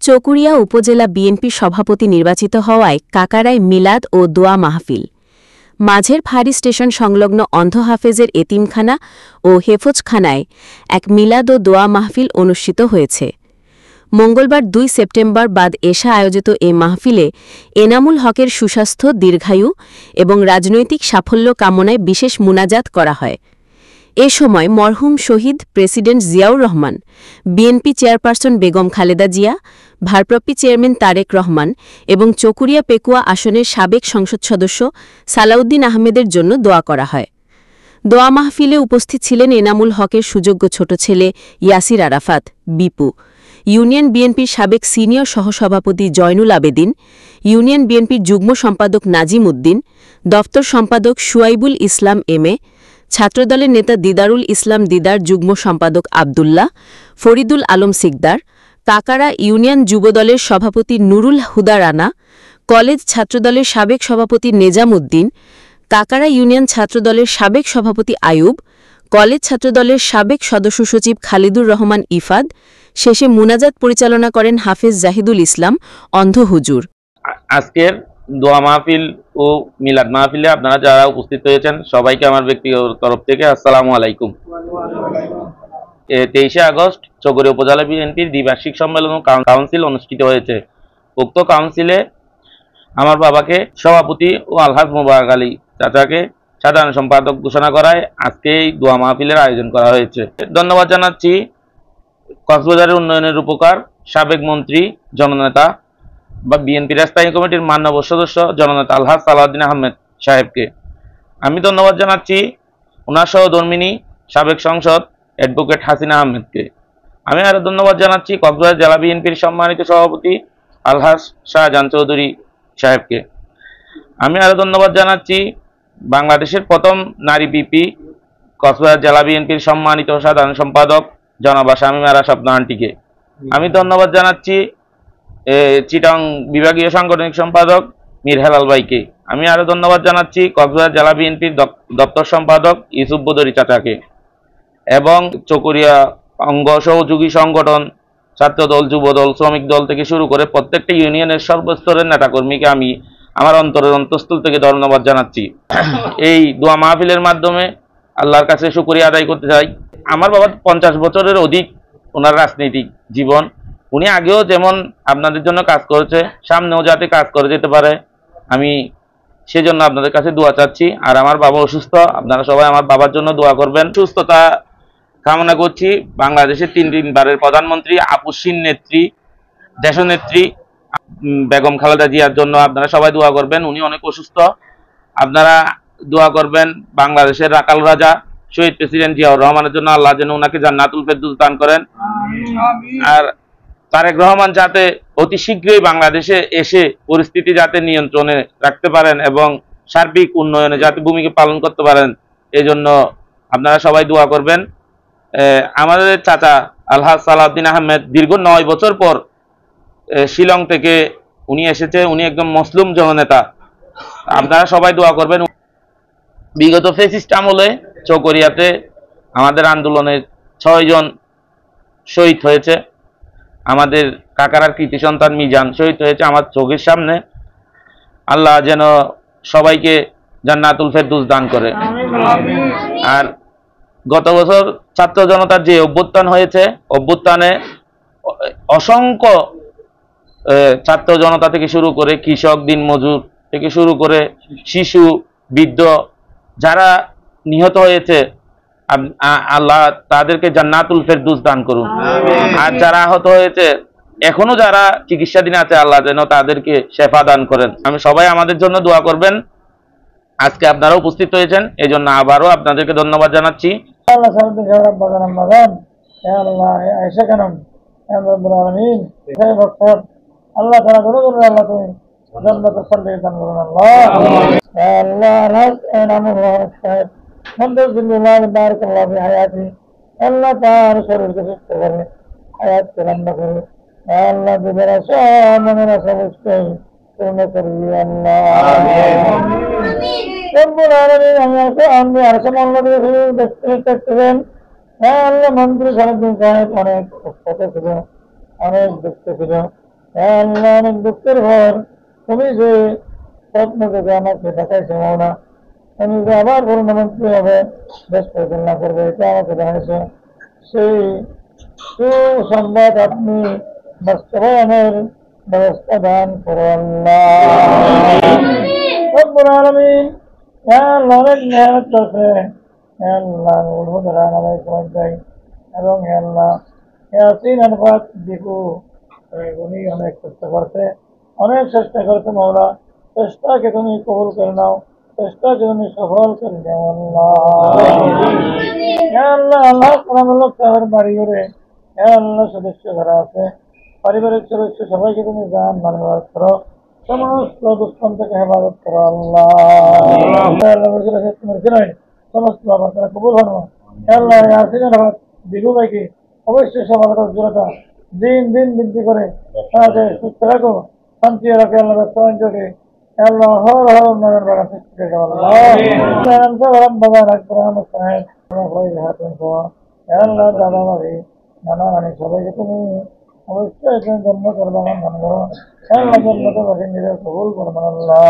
চকুরিয়া উপজেলা বিএনপির সভাপতি নির্বাচিত হওয়ায় কাকারায় মিলাদ ও দোয়া মাহফিল। মাঝের ফাঁড়ি স্টেশন সংলগ্ন অন্ধ হাফেজের এতিমখানা ও হেফজখানায় এক মিলাদ ও দোয়া মাহফিল অনুষ্ঠিত হয়েছে। মঙ্গলবার ২ সেপ্টেম্বর বাদ এশা আয়োজিত এ মাহফিলে এনামুল হকের সুস্বাস্থ্য, দীর্ঘায়ু এবং রাজনৈতিক সাফল্য কামনায় বিশেষ মুনাজাত করা হয়। এ সময় মরহুম শহীদ প্রেসিডেন্ট জিয়াউর রহমান, বিএনপি চেয়ারপারসন বেগম খালেদা জিয়া, ভারপ্রাপ্ত চেয়ারম্যান তারেক রহমান এবং চকুরিয়া পেকুয়া আসনের সাবেক সংসদ সদস্য সালাউদ্দিন আহমেদের জন্য দোয়া করা হয়। দোয়া মাহফিলে উপস্থিত ছিলেন এনামুল হকের সুযোগ্য ছোট ছেলে ইয়াসির আরাফাত, বিপু, ইউনিয়ন বিএনপির সাবেক সিনিয়র সহসভাপতি জয়নুল আবেদিন, ইউনিয়ন বিএনপির যুগ্ম সম্পাদক নাজিম উদ্দিন, দফতর সম্পাদক শুয়াইবুল ইসলাম এমএ, ছাত্রদলের নেতা দিদারুল ইসলাম দিদার, যুগ্ম সম্পাদক আবদুল্লাহ, ফরিদুল আলম সিকদার, কাকারা ইউনিয়ন যুবদলের সভাপতি নুরুল হুদা রানা, কলেজ ছাত্রদলের সাবেক সভাপতি নেজাম উদ্দিন, কাকারা ইউনিয়ন ছাত্রদলের সাবেক সভাপতি আয়ুব, কলেজ ছাত্রদলের সাবেক সদস্য সচিব খালিদুর রহমান ইফাদ। শেষে মুনাজাত পরিচালনা করেন হাফেজ জাহিদুল ইসলাম, অন্ধ হুজুর। আজকের দোয়া মাহফিল ও মিলাদ মাহফিলে আপনারা যারা উপস্থিত হয়েছেন সবাইকে আমার ব্যক্তিগত তরফ থেকে আসসালামু আলাইকুম। 23 আগস্ট চকরিয়া উপজেলা বিএনপির দ্বিবার্ষিক সম্মেলন ও কাউন্সিল অনুষ্ঠিত হয়েছে। উক্ত কাউন্সিলে আমার বাবাকে সভাপতি ও আলহাজ মোবারক আলী চাচাকে সাধারণ সম্পাদক ঘোষণা করায় আজকে এই দোয়া মাহফিলের আয়োজন করা হয়েছে। ধন্যবাদ জানাচ্ছি কক্সবাজারের উন্নয়নের রূপকার সাবেক মন্ত্রী, জননেতা বা বিএনপির স্থায়ী কমিটির মাননীয় সদস্য জননেতা আলহাজ সালাউদ্দিন আহমেদ সাহেবকে। আমি ধন্যবাদ জানাচ্ছি ওনার সহধর্মিনী সাবেক সংসদ অ্যাডভোকেট হাসিনা আহমেদকে। আমি আরো ধন্যবাদ জানাচ্ছি কক্সবাজার জেলা বিএনপির সম্মানিত সভাপতি আলহাজ শাহজাহান চৌধুরী সাহেবকে। আমি আরো ধন্যবাদ জানাচ্ছি বাংলাদেশের প্রথম নারী পিপি কক্সবাজার জেলা বিএনপির সম্মানিত সাধারণ সম্পাদক জনাবা শামীম আরা স্বপ্ন আন্টিকে। আমি ধন্যবাদ জানাচ্ছি চিটাং বিভাগীয় সাংগঠনিক সম্পাদক মীর হেলাল ভাইকে। আমি আরো ধন্যবাদ জানাচ্ছি কক্সবাজার জেলা বিএনপির দপ্তর সম্পাদক ইউসুফ বদরি চাচাকে এবং চকরিয়া অঙ্গ সহযোগী সংগঠন, ছাত্রদল, যুবদল, শ্রমিক দল থেকে শুরু করে প্রত্যেকটা ইউনিয়নের সর্বস্তরের নেতাকর্মীকে আমি আমার অন্তরের অন্তঃস্থল থেকে ধন্যবাদ জানাচ্ছি। এই দোয়া মাহফিলের মাধ্যমে আল্লাহর কাছে শুকরিয়া আদায় করতে চাই। আমার বাবা 50 বছরের অধিক ওনার রাজনৈতিক জীবন। উনি আগেও যেমন আপনাদের জন্য কাজ করেছে, সামনেও যাতে কাজ করে যেতে পারে আমি সেজন্য আপনাদের কাছে দোয়া চাচ্ছি। আর আমার বাবা অসুস্থ, আপনারা সবাই আমার বাবার জন্য দোয়া করবেন। সুস্থতা কামনা করছি। বাংলাদেশের 3 বারের প্রধানমন্ত্রী, আপুসীন নেত্রী, দেশনেত্রী বেগম খালেদা জিয়ার জন্য আপনারা সবাই দোয়া করবেন। উনি অনেক অসুস্থ, আপনারা দোয়া করবেন। বাংলাদেশের রাকাল রাজা শহীদ প্রেসিডেন্ট জিয়াউর রহমানের জন্য আল্লাহ যেন ওনাকে জান্নাতুল ফেরদৌস দান করেন। আর তারেক রহমান যাতে অতি শীঘ্রই বাংলাদেশে এসে পরিস্থিতি যাতে নিয়ন্ত্রণে রাখতে পারেন এবং সার্বিক উন্নয়নে যাতে ভূমিকা পালন করতে পারেন, এই জন্য আপনারা সবাই দোয়া করবেন। আমাদের চাচা আলহাজ সালাউদ্দিন আহমেদ দীর্ঘ 9 বছর পর শিলং থেকে উনি এসেছে। উনি একদম মুসলিম জননেতা, আপনারা সবাই দোয়া করবেন। বিগত ফ্যাসিস্ট আমলে চকরিয়াতে আমাদের আন্দোলনের 6 জন শহীদ হয়েছে। আমাদের কাকারার কৃতি সন্তান মিজান শহীদ হয়েছে আমার চোখের সামনে। আল্লাহ যেন সবাইকে জান্নাতুল ফেরদৌস দান করে। আর গত বছর ছাত্র জনতার যে অভ্যুত্থান হয়েছে, অভ্যুত্থানে অসংখ্য ছাত্র জনতা থেকে শুরু করে কৃষক, দিনমজুর থেকে শুরু করে শিশু, বৃদ্ধ যারা নিহত হয়েছে, আল্লাহ তাদেরকে জান্নাতুল ফেরদৌস দান করুন। আর যারা আহত হয়েছে, এখনো যারা চিকিৎসাধীন আছে, আল্লাহ যেন তাদেরকে শেফা দান করেন। আমি সবাই আমাদের জন্য দোয়া করবেন। আজকে আপনারা উপস্থিত হয়েছেন, এই জন্য আবারও আপনাদেরকে ধন্যবাদ জানাচ্ছি। আল্লাহ তাআলা করে বলেন, আল্লাহ তুমি জান্নাতুল ফেরদৌস দান করুন। আল্লাহ আল্লাহ আলহামদুলিল্লাহ বারাকাল্লাহু ফি হায়াতি। আল্লাহ তার শরীরকে সুস্থ করে, হায়াত লম্বা করে, আল্লাহ দিবের আশা মনের আশা বুঝতেই পূর্ণ করি আল্লাহ। আমিন। রব্বুল আলামিন আমি আরশে মাওলানা দেখতেছেন। আল্লাহ মন্ত্রী সারাদিন অনেক কষ্ট ছিল, অনেক দুঃখ ছিল। আল্লাহ অনেক দুঃখের ঘর, তুমি যে স্বপ্ন থেকে আমাকে দেখাইছো মাওলা, আমি যে আবার প্রধানমন্ত্রী হবে, দেশ পরিচালনা করবে, এটা আমাকে দেখাইছো, সেই সুসংবাদ আপনি বাস্তবায়নের ব্যবস্থা দান করো আল্লাহ। রব্বুল আলামিন, ইয়া আল্লাহ অনেক মেহনত করছে, ইয়া আল্লাহ উদ্বোধন আমাদের সময় যাই, এবং ইয়া আল্লাহ ইয়াসিন আনফাত দিকু উনি অনেক কষ্ট করছে, অনেক চেষ্টা করছে মাওলা, চেষ্টাকে তুমি কবুল করে নাও, চেষ্টাকে তুমি সফল করে নাও আল্লাহ। আল্লাহ সালামুল্লাহ সাহেবের বাড়ি ঘরে আল্লাহ সদস্য যারা আছে, পারিবারিক সদস্য সবাইকে তুমি জান মানবাদ করো, সমস্ত দুষ্কর্ম থেকে হেফাজত করো আল্লাহ। সমস্ত আবার তারা কবুল হন আল্লাহ। ইয়াসিন আনফাত দিগু ভাইকে অবশ্যই সফলতার জোরতা দিন দিন বৃদ্ধি করে তাদের সুস্থ রাখো, শান্তি রাখে আল্লাহ, ব্যবসাকে আল্লাহ হর হর উন্নয়ন বাড়া সৃষ্টি করে আল্লাহ। দাদা বাড়ি নানা নানি সবাইকে তুমি অবশ্যই জন্ম করবে, মান করো আল্লাহ, জন্মতে বাসিন্দা কবুল করবেন আল্লাহ।